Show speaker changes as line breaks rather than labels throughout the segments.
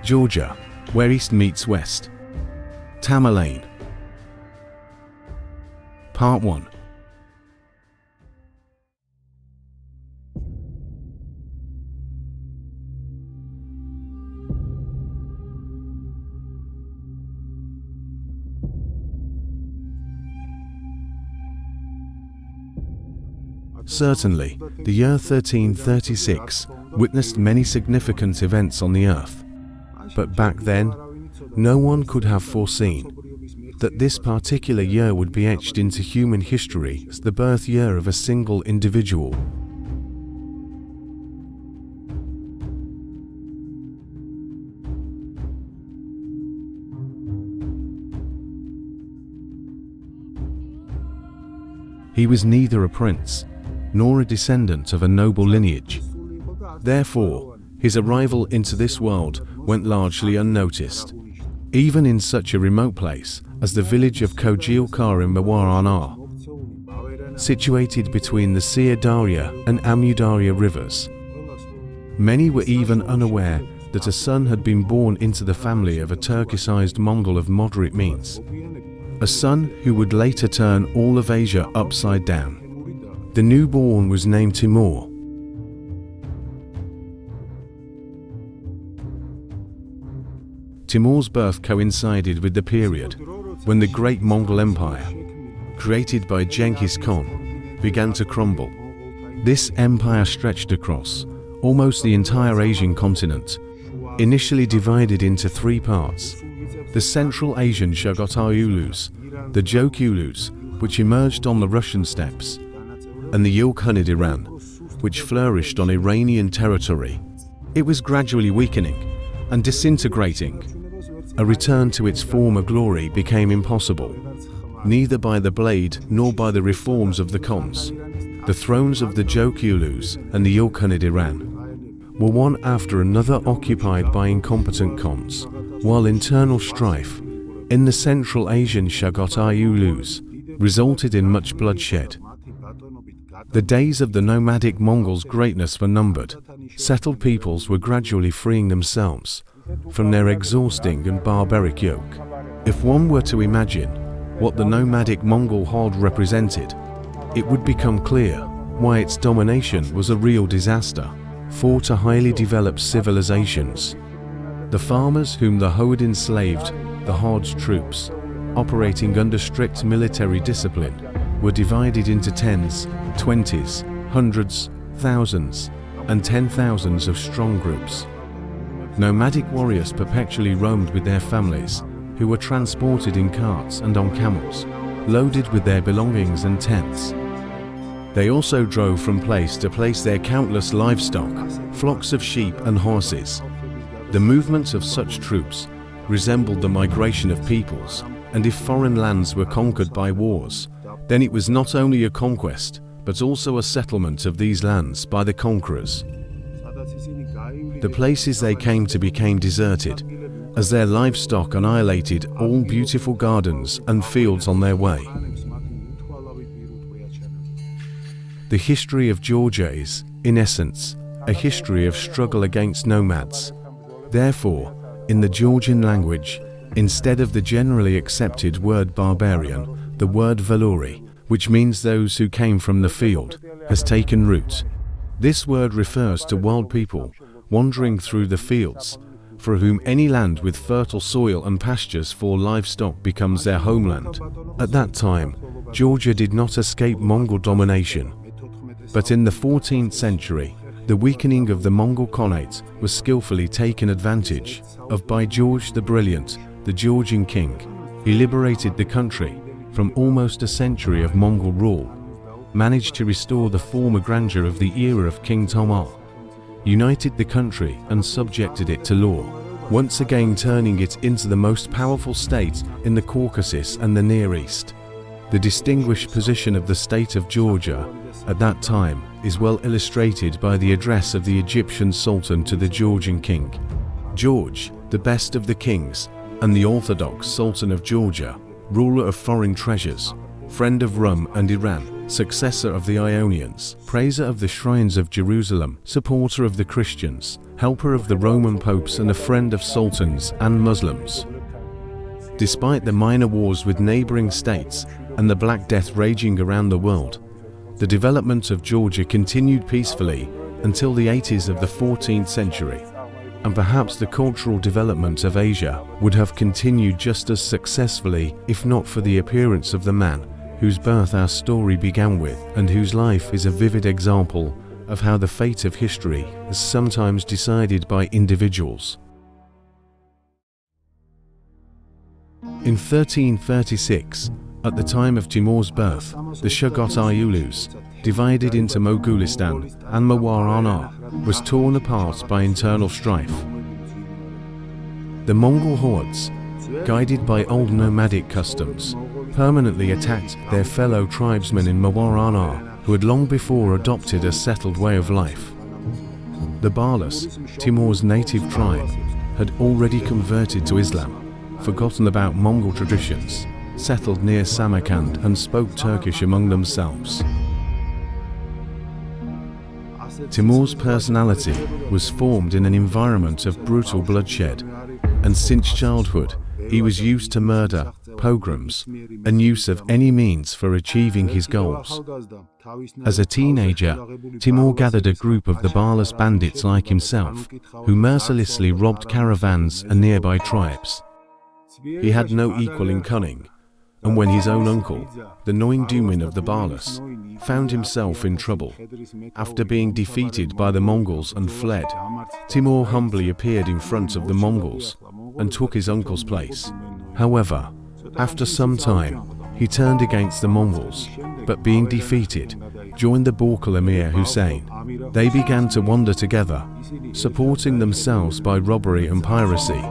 Georgia, where east meets west. Tamerlane. Part 1. Certainly, the year 1336 witnessed many significant events on the earth. But back then, no one could have foreseen that this particular year would be etched into human history as the birth year of a single individual. He was neither a prince nor a descendant of a noble lineage. Therefore, his arrival into this world went largely unnoticed, even in such a remote place as the village of Kojilkar in Mawar, situated between the Sir Darya and Amudarya rivers. Many were even unaware that a son had been born into the family of a Turkicized Mongol of moderate means, a son who would later turn all of Asia upside down. The newborn was named Timur. Timur's birth coincided with the period when the great Mongol Empire, created by Genghis Khan, began to crumble. This empire stretched across almost the entire Asian continent, initially divided into three parts: the Central Asian Shagotayulus, the Jokulus, which emerged on the Russian steppes, and the Ilkhanid Iran, which flourished on Iranian territory. It was gradually weakening and disintegrating. A return to its former glory became impossible, neither by the blade nor by the reforms of the Khans. The thrones of the Jokulus and the Ilkhanid Iran were one after another occupied by incompetent Khans, while internal strife in the Central Asian Shagotayulus resulted in much bloodshed. The days of the nomadic Mongols' greatness were numbered. Settled peoples were gradually freeing themselves from their exhausting and barbaric yoke. If one were to imagine what the nomadic Mongol horde represented, it would become clear why its domination was a real disaster for to highly developed civilizations. The farmers whom the horde enslaved, the horde's troops, operating under strict military discipline, were divided into tens, twenties, hundreds, thousands, and 10,000s of strong groups. Nomadic warriors perpetually roamed with their families, who were transported in carts and on camels, loaded with their belongings and tents. They also drove from place to place their countless livestock, flocks of sheep and horses. The movement of such troops resembled the migration of peoples, and if foreign lands were conquered by wars, then it was not only a conquest, but also a settlement of these lands by the conquerors. The places they came to became deserted, as their livestock annihilated all beautiful gardens and fields on their way. The history of Georgia is, in essence, a history of struggle against nomads. Therefore, in the Georgian language, instead of the generally accepted word barbarian, the word valuri, which means those who came from the field, has taken root. This word refers to wild people wandering through the fields, for whom any land with fertile soil and pastures for livestock becomes their homeland. At that time, Georgia did not escape Mongol domination. But in the 14th century, the weakening of the Mongol Khanate was skillfully taken advantage of by George the Brilliant, the Georgian king. He liberated the country from almost a century of Mongol rule, managed to restore the former grandeur of the era of King Timur, united the country and subjected it to law, once again turning it into the most powerful state in the Caucasus and the Near East. The distinguished position of the state of Georgia at that time is well illustrated by the address of the Egyptian Sultan to the Georgian king. George, the best of the kings, and the Orthodox Sultan of Georgia, ruler of foreign treasures, friend of Rum and Iran, successor of the Ionians, praiser of the shrines of Jerusalem, supporter of the Christians, helper of the Roman popes and a friend of sultans and Muslims. Despite the minor wars with neighboring states and the Black Death raging around the world, the development of Georgia continued peacefully until the 80s of the 14th century, and perhaps the cultural development of Asia would have continued just as successfully if not for the appearance of the man whose birth our story began with and whose life is a vivid example of how the fate of history is sometimes decided by individuals. In 1336, at the time of Timur's birth, the Shugot Ayulus, divided into Mogulistan and Mawar-Anar, was torn apart by internal strife. The Mongol hordes, guided by old nomadic customs, permanently attacked their fellow tribesmen in Mawar-Anar, who had long before adopted a settled way of life. The Barlas, Timur's native tribe, had already converted to Islam, forgotten about Mongol traditions, settled near Samarkand and spoke Turkish among themselves. Timur's personality was formed in an environment of brutal bloodshed, and since childhood he was used to murder, pogroms, and use of any means for achieving his goals. As a teenager, Timur gathered a group of the Barlas bandits like himself, who mercilessly robbed caravans and nearby tribes. He had no equal in cunning, and when his own uncle, the Noindumin of the Barlas, found himself in trouble, after being defeated by the Mongols and fled, Timur humbly appeared in front of the Mongols and took his uncle's place. However, after some time, he turned against the Mongols, but being defeated, joined the Borkul Emir Hussein. They began to wander together, supporting themselves by robbery and piracy,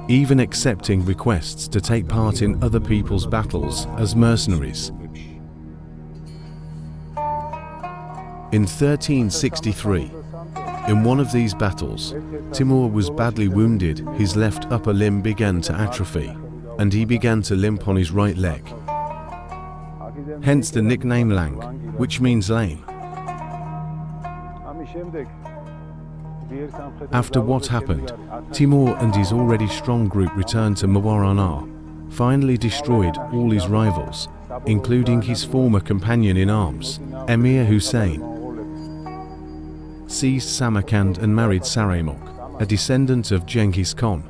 even accepting requests to take part in other people's battles as mercenaries. In 1363, in one of these battles, Timur was badly wounded, his left upper limb began to atrophy, and he began to limp on his right leg. Hence the nickname Lang, which means lame. After what happened, Timur and his already strong group returned to Mawar-Anar, finally destroyed all his rivals, including his former companion in arms, Emir Hussein, seized Samarkand and married Saraymok, a descendant of Genghis Khan.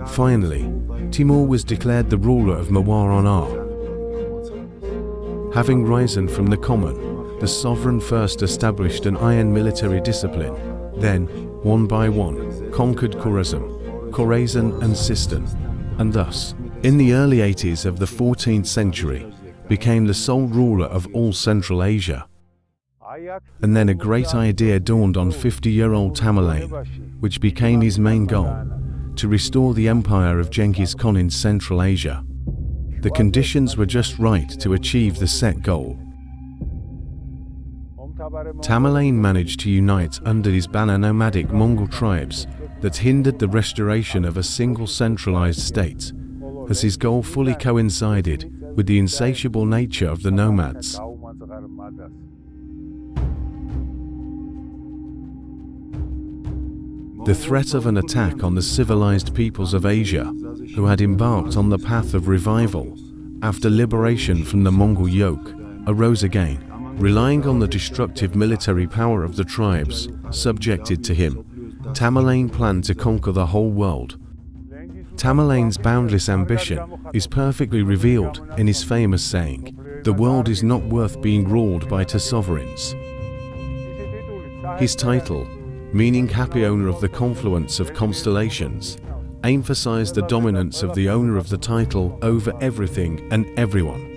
Finally, Timur was declared the ruler of Mawar-Anar. Having risen from the common, the sovereign first established an iron military discipline, then, one by one, conquered Khorasan and Sistan, and thus, in the early 80s of the 14th century, became the sole ruler of all Central Asia. And then a great idea dawned on 50-year-old Tamerlane, which became his main goal: to restore the empire of Genghis Khan in Central Asia. The conditions were just right to achieve the set goal. Tamerlane managed to unite under his banner nomadic Mongol tribes that hindered the restoration of a single centralized state, as his goal fully coincided with the insatiable nature of the nomads. The threat of an attack on the civilized peoples of Asia, who had embarked on the path of revival after liberation from the Mongol yoke, arose again, relying on the destructive military power of the tribes subjected to him. Tamerlane planned to conquer the whole world. Tamerlane's boundless ambition is perfectly revealed in his famous saying, "The world is not worth being ruled by two sovereigns." His title, meaning happy owner of the confluence of constellations, emphasized the dominance of the owner of the title over everything and everyone.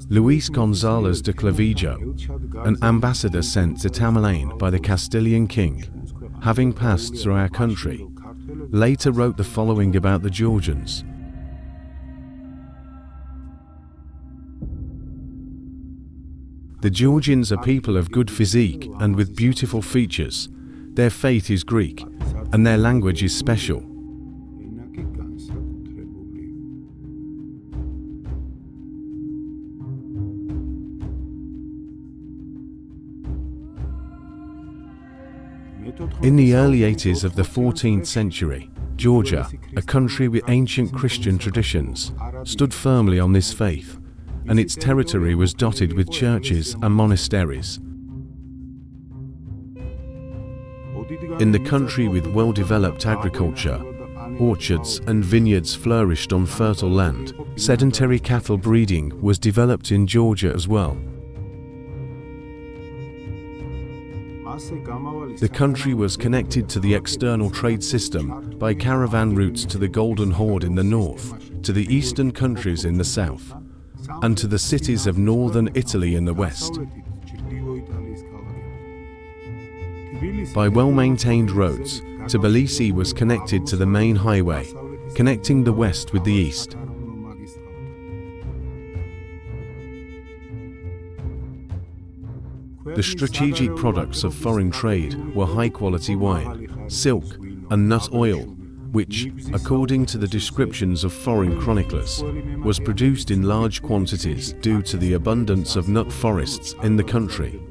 Luis González de Clavijo, an ambassador sent to Tamerlane by the Castilian king, having passed through our country, later wrote the following about the Georgians. The Georgians are people of good physique and with beautiful features. Their faith is Greek, and their language is special. In the early 80s of the 14th century, Georgia, a country with ancient Christian traditions, stood firmly on this faith, and its territory was dotted with churches and monasteries. In the country with well-developed agriculture, orchards and vineyards flourished on fertile land. Sedentary cattle breeding was developed in Georgia as well. The country was connected to the external trade system by caravan routes to the Golden Horde in the north, to the eastern countries in the south, and to the cities of northern Italy in the west. By well-maintained roads, Tbilisi was connected to the main highway, connecting the west with the east. The strategic products of foreign trade were high-quality wine, silk, and nut oil, which, according to the descriptions of foreign chroniclers, was produced in large quantities due to the abundance of nut forests in the country.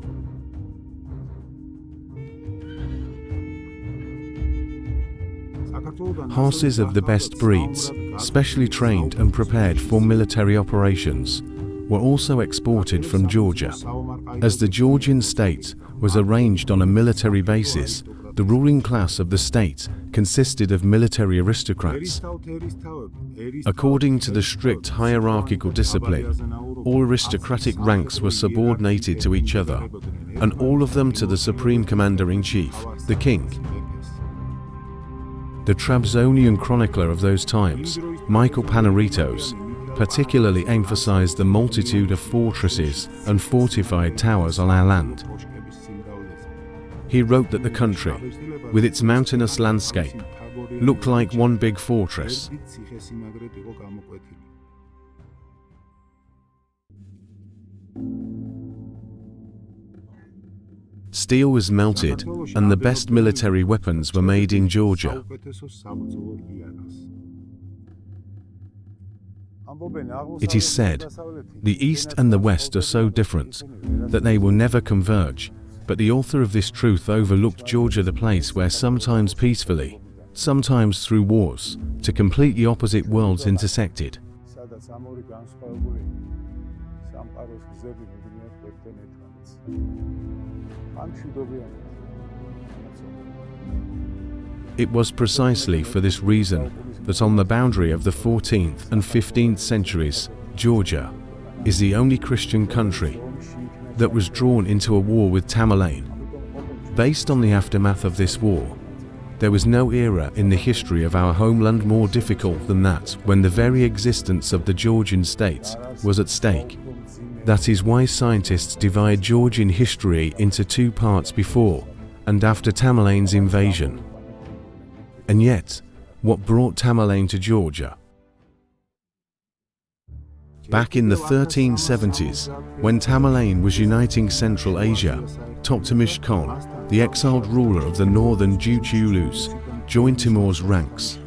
Horses of the best breeds, specially trained and prepared for military operations, were also exported from Georgia. As the Georgian state was arranged on a military basis, the ruling class of the state consisted of military aristocrats. According to the strict hierarchical discipline, all aristocratic ranks were subordinated to each other, and all of them to the supreme commander-in-chief, the king. The Trabzonian chronicler of those times, Michael Panaritos, particularly emphasized the multitude of fortresses and fortified towers on our land. He wrote that the country, with its mountainous landscape, looked like one big fortress. Steel was melted, and the best military weapons were made in Georgia. It is said, the East and the West are so different that they will never converge, but the author of this truth overlooked Georgia, the place where sometimes peacefully, sometimes through wars, two completely opposite worlds intersected. It was precisely for this reason that on the boundary of the 14th and 15th centuries, Georgia is the only Christian country that was drawn into a war with Tamerlane. Based on the aftermath of this war, there was no era in the history of our homeland more difficult than that when the very existence of the Georgian state was at stake. That is why scientists divide Georgian history into two parts before and after Tamerlane's invasion. And yet, what brought Tamerlane to Georgia? Back in the 1370s, when Tamerlane was uniting Central Asia, Toktamish Khan, the exiled ruler of the northern Jujulus, joined Timur's ranks.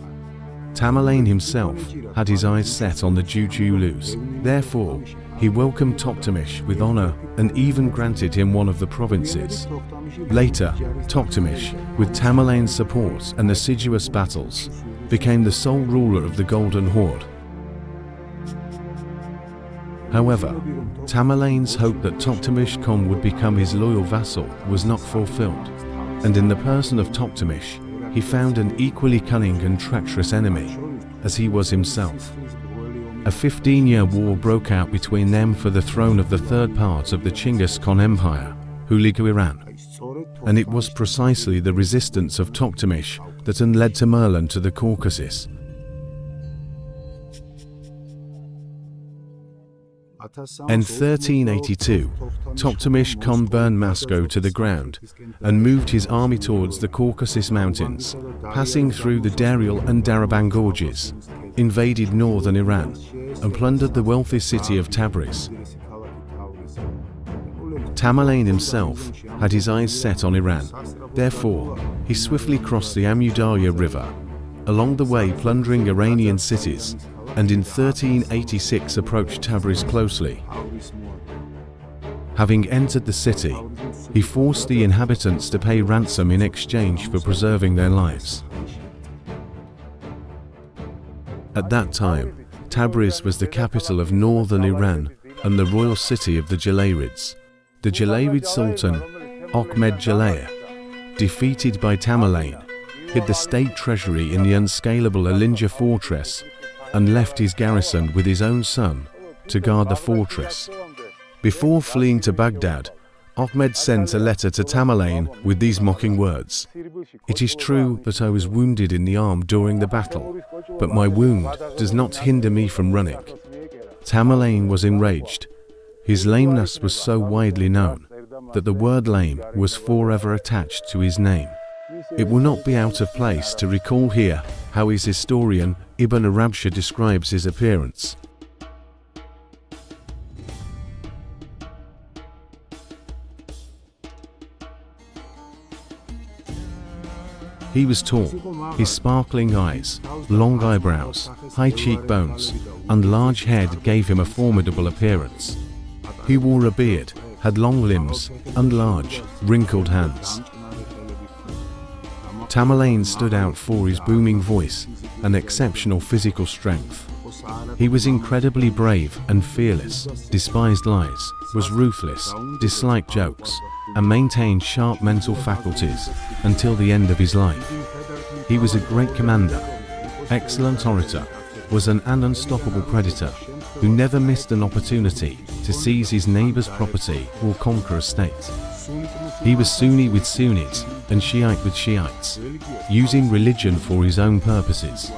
Tamerlane himself had his eyes set on the Jujulus. Therefore, he welcomed Toktamish with honor and even granted him one of the provinces. Later, Toktamish, with Tamerlane's support and assiduous battles, became the sole ruler of the Golden Horde. However, Tamerlane's hope that Toktamish Khan would become his loyal vassal was not fulfilled, and in the person of Toktamish, he found an equally cunning and treacherous enemy, as he was himself. A 15-year war broke out between them for the throne of the third part of the Chinggis Khan Empire, Herein, and it was precisely the resistance of Toktamish that had led Tamerlan to the Caucasus. In 1382, Toktamish Khan burned Moscow to the ground and moved his army towards the Caucasus Mountains, passing through the Daryal and Daraban gorges, invaded northern Iran, and plundered the wealthy city of Tabriz. Tamerlan himself had his eyes set on Iran. Therefore, he swiftly crossed the Amudarya River, along the way plundering Iranian cities, and in 1386 approached Tabriz closely. Having entered the city, he forced the inhabitants to pay ransom in exchange for preserving their lives. At that time, Tabriz was the capital of northern Iran and the royal city of the Jalarids. The Jalarid Sultan, Ahmed Jalaya, defeated by Tamerlan, hid the state treasury in the unscalable Alinja fortress and left his garrison with his own son to guard the fortress. Before fleeing to Baghdad, Ahmed sent a letter to Tamerlan with these mocking words: "It is true that I was wounded in the arm during the battle, but my wound does not hinder me from running." Tamerlan was enraged. His lameness was so widely known that the word lame was forever attached to his name. It will not be out of place to recall here how his historian Ibn Arabsha describes his appearance. He was tall. His sparkling eyes, long eyebrows, high cheekbones, and large head gave him a formidable appearance. He wore a beard, had long limbs, and large, wrinkled hands. Tamerlan stood out for his booming voice and exceptional physical strength. He was incredibly brave and fearless, despised lies, was ruthless, disliked jokes, and maintained sharp mental faculties until the end of his life. He was a great commander, excellent orator, was an unstoppable predator who never missed an opportunity to seize his neighbor's property or conquer a state. He was Sunni with Sunnis and Shiite with Shiites, using religion for his own purposes.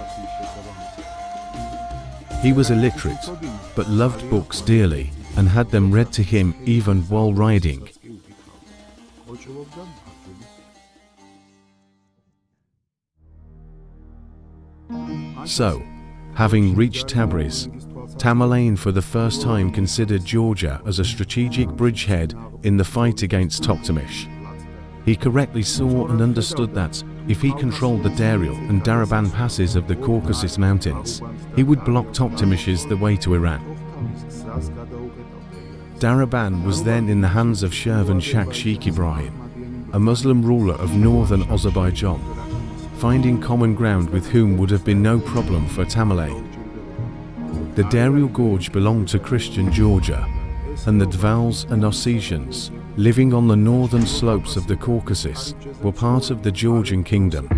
He was illiterate, but loved books dearly and had them read to him even while riding. So, having reached Tabriz, Tamerlan for the first time considered Georgia as a strategic bridgehead in the fight against Toktamish. He correctly saw and understood that, if he controlled the Daryal and Daraban passes of the Caucasus Mountains, he would block Toktamish's the way to Iran. Daraban was then in the hands of Shirvan Shah Sheikh Ibrahim, a Muslim ruler of northern Azerbaijan. Finding common ground with whom would have been no problem for Tamerlan. The Daryal Gorge belonged to Christian Georgia, and the Dvals and Ossetians, living on the northern slopes of the Caucasus, were part of the Georgian kingdom.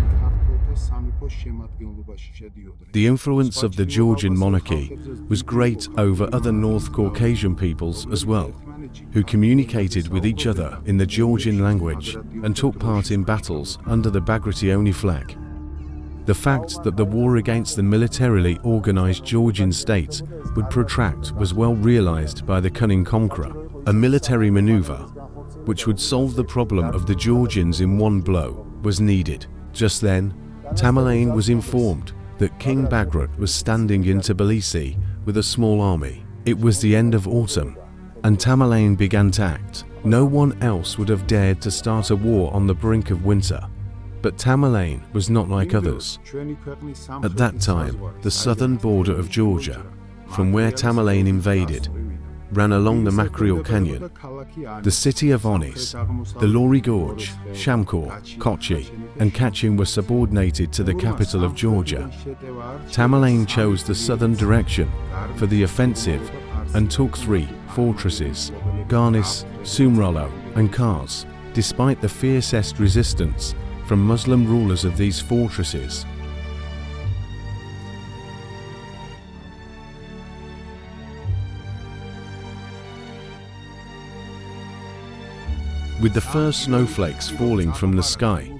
The influence of the Georgian monarchy was great over other North Caucasian peoples as well, who communicated with each other in the Georgian language and took part in battles under the Bagrationi flag. The fact that the war against the militarily organized Georgian state would protract was well realized by the cunning conqueror. A military maneuver, which would solve the problem of the Georgians in one blow, was needed. Just then, Tamerlan was informed that King Bagrat was standing in Tbilisi with a small army. It was the end of autumn, and Tamerlan began to act. No one else would have dared to start a war on the brink of winter. But Tamerlan was not like others. At that time, the southern border of Georgia, from where Tamerlan invaded, ran along the Makrial Canyon. The city of Onis, the Lori Gorge, Shamkor, Kochi, and Kachin were subordinated to the capital of Georgia. Tamerlan chose the southern direction for the offensive and took 3 fortresses, Garnis, Sumrolo, and Kars, despite the fiercest resistance from Muslim rulers of these fortresses. With the first snowflakes falling from the sky,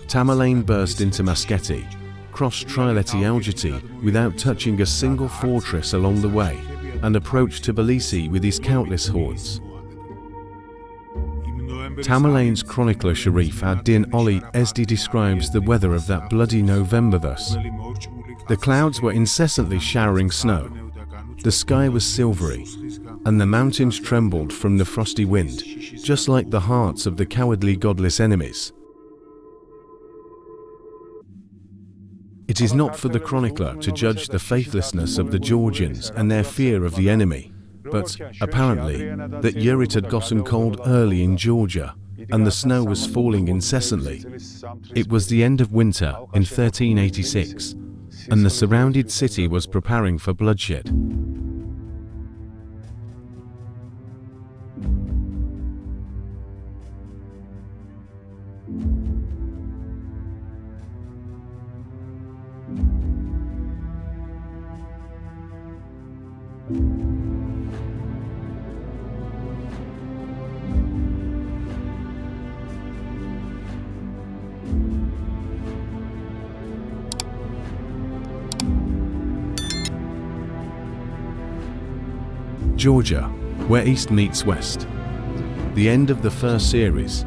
Tamerlan burst into Masketi, crossed Trileti Algety without touching a single fortress along the way, and approached Tbilisi with his countless hordes. Tamerlane's chronicler Sharif ad-Din Ali Ezdi describes the weather of that bloody November thus: "The clouds were incessantly showering snow, the sky was silvery, and the mountains trembled from the frosty wind, just like the hearts of the cowardly godless enemies." It is not for the chronicler to judge the faithlessness of the Georgians and their fear of the enemy, but, apparently, that it had gotten cold early in Georgia, and the snow was falling incessantly. It was the end of winter in 1386, and the surrounded city was preparing for bloodshed. Georgia, where East meets West. The end of the first series,